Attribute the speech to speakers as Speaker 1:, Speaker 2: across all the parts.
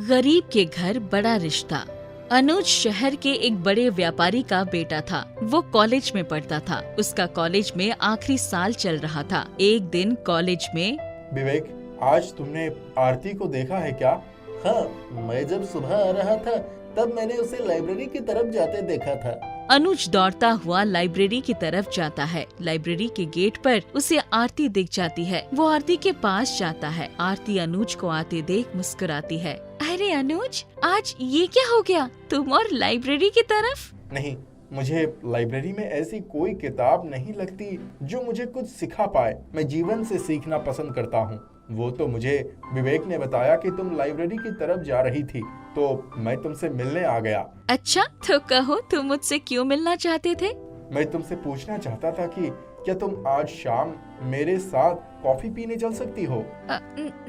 Speaker 1: गरीब के घर बड़ा रिश्ता। अनुज शहर के एक बड़े व्यापारी का बेटा था। वो कॉलेज में पढ़ता था। उसका कॉलेज में आखिरी साल चल रहा था। एक दिन कॉलेज में,
Speaker 2: विवेक, आज तुमने आरती को देखा है क्या?
Speaker 3: हाँ, मैं जब सुबह आ रहा था तब मैंने उसे लाइब्रेरी की तरफ जाते देखा था।
Speaker 1: अनुज दौड़ता हुआ लाइब्रेरी की तरफ जाता है। लाइब्रेरी के गेट पर उसे आरती दिख जाती है। वो आरती के पास जाता है। आरती अनुज को आते देख मुस्कुराती है। अरे अनुज, आज ये क्या हो गया? तुम और लाइब्रेरी की तरफ?
Speaker 2: नहीं, मुझे लाइब्रेरी में ऐसी कोई किताब नहीं लगती जो मुझे कुछ सिखा पाए। मैं जीवन से सीखना पसंद करता हूँ। वो तो मुझे विवेक ने बताया कि तुम लाइब्रेरी की तरफ जा रही थी, तो मैं तुमसे मिलने आ गया।
Speaker 1: अच्छा, तो कहो, तुम मुझसे क्यों मिलना चाहते थे?
Speaker 2: मैं तुमसे पूछना चाहता था कि क्या तुम आज शाम मेरे साथ कॉफी पीने चल सकती हो?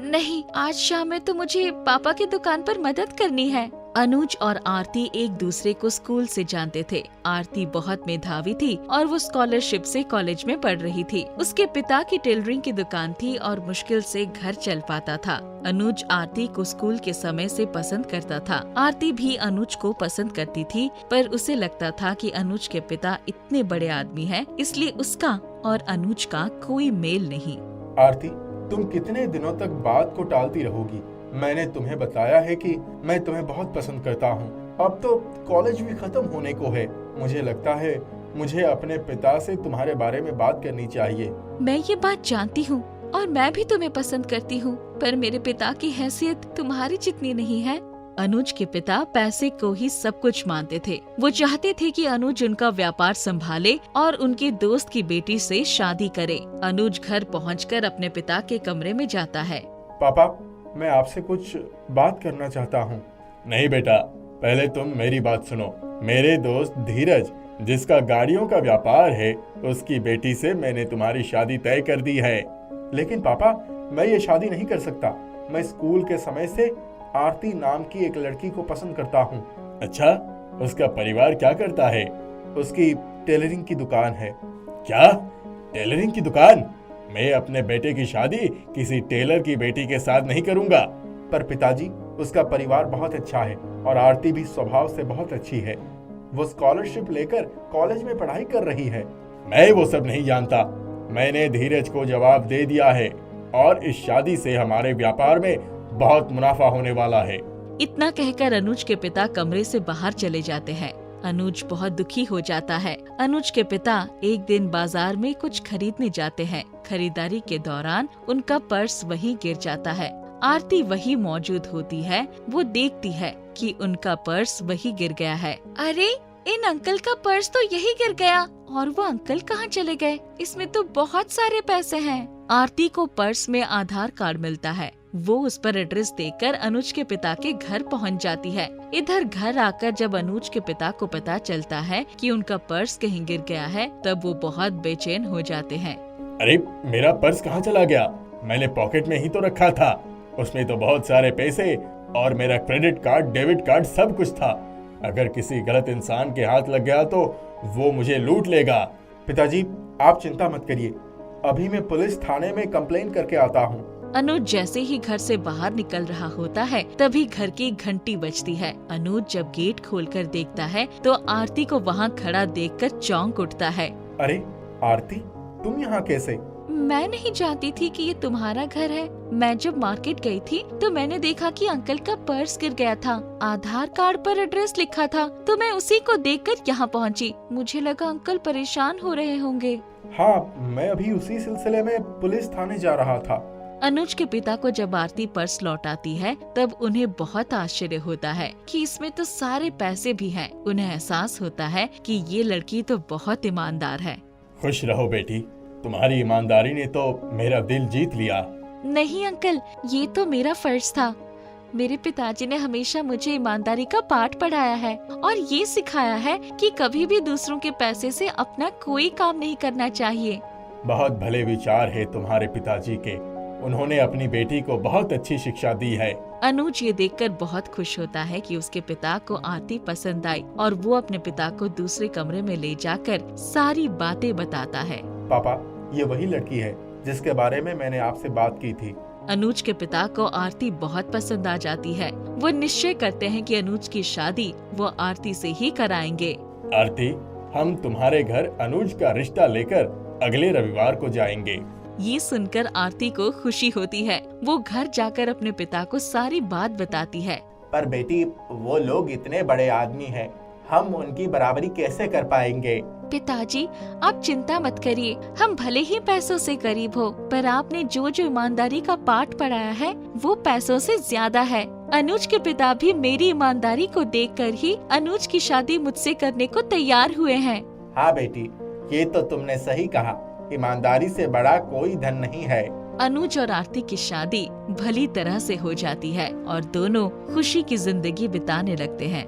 Speaker 1: नहीं, आज शाम में तो मुझे पापा की दुकान पर मदद करनी है। अनुज और आरती एक दूसरे को स्कूल से जानते थे। आरती बहुत मेधावी थी और वो स्कॉलरशिप से कॉलेज में पढ़ रही थी। उसके पिता की टेलरिंग की दुकान थी और मुश्किल से घर चल पाता था। अनुज आरती को स्कूल के समय से पसंद करता था। आरती भी अनुज को पसंद करती थी, पर उसे लगता था कि अनुज के पिता इतने बड़े आदमी हैं, इसलिए उसका और अनुज का कोई मेल नहीं।
Speaker 2: आरती, तुम कितने दिनों तक बात को टालती रहोगी? मैंने तुम्हें बताया है कि मैं तुम्हें बहुत पसंद करता हूँ। अब तो कॉलेज भी खत्म होने को है। मुझे लगता है मुझे अपने पिता से तुम्हारे बारे में बात करनी चाहिए।
Speaker 1: मैं ये बात जानती हूँ और मैं भी तुम्हें पसंद करती हूँ, पर मेरे पिता की हैसियत तुम्हारी जितनी नहीं है। अनुज के पिता पैसे को ही सब कुछ मानते थे। वो चाहते थे कि अनुज उनका व्यापार संभाले और उनके दोस्त की बेटी से शादी करे। अनुज घर पहुंचकर अपने पिता के कमरे में जाता है।
Speaker 2: पापा, मैं आपसे कुछ बात करना चाहता हूँ। नहीं बेटा, पहले तुम मेरी बात सुनो। मेरे दोस्त धीरज, जिसका गाड़ियों का व्यापार है, उसकी बेटी से मैंने तुम्हारी शादी तय कर दी है। लेकिन पापा, मैं ये शादी नहीं कर सकता। मैं स्कूल के समय से आरती नाम की एक लड़की को पसंद करता हूँ। अच्छा, उसका परिवार क्या करता है? उसकी टेलरिंग की दुकान है। क्या? टेलरिंग की दुकान? मैं अपने बेटे की शादी किसी टेलर की बेटी के साथ नहीं करूंगा। पर पिताजी, उसका परिवार बहुत अच्छा है और आरती भी स्वभाव से बहुत अच्छी है। वो स्कॉलरशिप लेकर कॉलेज में पढ़ाई कर रही है। मैं वो सब नहीं जानता। मैंने धीरज को जवाब दे दिया है और इस शादी से हमारे व्यापार में बहुत मुनाफा होने वाला है।
Speaker 1: इतना कहकर अनुज के पिता कमरे से बाहर चले जाते हैं। अनुज बहुत दुखी हो जाता है। अनुज के पिता एक दिन बाजार में कुछ खरीदने जाते हैं। खरीदारी के दौरान उनका पर्स वहीं गिर जाता है। आरती वहीं मौजूद होती है। वो देखती है कि उनका पर्स वहीं गिर गया है। अरे, इन अंकल का पर्स तो यहीं गिर गया। और वो अंकल कहाँ चले गए? इसमें तो बहुत सारे पैसे हैं। आरती को पर्स में आधार कार्ड मिलता है। वो उस पर एड्रेस देकर अनुज के पिता के घर पहुंच जाती है। इधर घर आकर जब अनुज के पिता को पता चलता है कि उनका पर्स कहीं गिर गया है, तब वो बहुत बेचैन हो जाते हैं।
Speaker 2: अरे, मेरा पर्स कहाँ चला गया? मैंने पॉकेट में ही तो रखा था। उसमें तो बहुत सारे पैसे और मेरा क्रेडिट कार्ड, डेबिट कार्ड सब कुछ था। अगर किसी गलत इंसान के हाथ लग गया तो वो मुझे लूट लेगा। पिताजी, आप चिंता मत करिए। अभी मैं पुलिस थाने में कंप्लेन करके आता हूँ।
Speaker 1: अनुज जैसे ही घर से बाहर निकल रहा होता है, तभी घर की घंटी बजती है। अनुज जब गेट खोलकर देखता है तो आरती को वहाँ खड़ा देखकर चौंक उठता है।
Speaker 2: अरे आरती, तुम यहाँ कैसे?
Speaker 1: मैं नहीं जानती थी कि ये तुम्हारा घर है। मैं जब मार्केट गई थी तो मैंने देखा कि अंकल का पर्स गिर गया था। आधार कार्ड पर एड्रेस लिखा था, तो मैं उसी को देखकर यहाँ पहुँची। मुझे लगा अंकल परेशान हो रहे होंगे।
Speaker 2: हाँ, मैं अभी उसी सिलसिले में पुलिस थाने जा रहा था।
Speaker 1: अनुज के पिता को जब आरती पर्स लौटाती है, तब उन्हें बहुत आश्चर्य होता है कि इसमें तो सारे पैसे भी हैं। उन्हें एहसास होता है कि ये लड़की तो बहुत ईमानदार है।
Speaker 2: खुश रहो बेटी, तुम्हारी ईमानदारी ने तो मेरा दिल जीत लिया।
Speaker 1: नहीं अंकल, ये तो मेरा फर्ज था। मेरे पिताजी ने हमेशा मुझे ईमानदारी का पाठ पढ़ाया है और ये सिखाया है कि कभी भी दूसरों के पैसे से अपना कोई काम नहीं करना चाहिए।
Speaker 2: बहुत भले विचार है तुम्हारे पिताजी के। उन्होंने अपनी बेटी को बहुत अच्छी शिक्षा दी है।
Speaker 1: अनुज ये देखकर बहुत खुश होता है कि उसके पिता को आरती पसंद आई और वो अपने पिता को दूसरे कमरे में ले जाकर सारी बातें बताता है।
Speaker 2: पापा, ये वही लड़की है जिसके बारे में मैंने आपसे बात की थी।
Speaker 1: अनुज के पिता को आरती बहुत पसंद आ जाती है। वो निश्चय करते हैं कि अनुज की शादी वो आरती से ही कराएंगे।
Speaker 2: आरती, हम तुम्हारे घर अनुज का रिश्ता लेकर अगले रविवार को जाएंगे।
Speaker 1: ये सुनकर आरती को खुशी होती है। वो घर जाकर अपने पिता को सारी बात बताती है।
Speaker 3: पर बेटी, वो लोग इतने बड़े आदमी हैं, हम उनकी बराबरी कैसे कर पाएंगे?
Speaker 1: पिताजी, आप चिंता मत करिए। हम भले ही पैसों से गरीब हो, पर आपने जो जो ईमानदारी का पाठ पढ़ाया है वो पैसों से ज्यादा है। अनुज के पिता भी मेरी ईमानदारी को देखकर ही अनुज की शादी मुझसे करने को तैयार हुए हैं।
Speaker 3: हाँ बेटी, ये तो तुमने सही कहा। ईमानदारी से बड़ा कोई धन नहीं है।
Speaker 1: अनुज और आरती की शादी भली तरह से हो जाती है और दोनों खुशी की जिंदगी बिताने लगते हैं।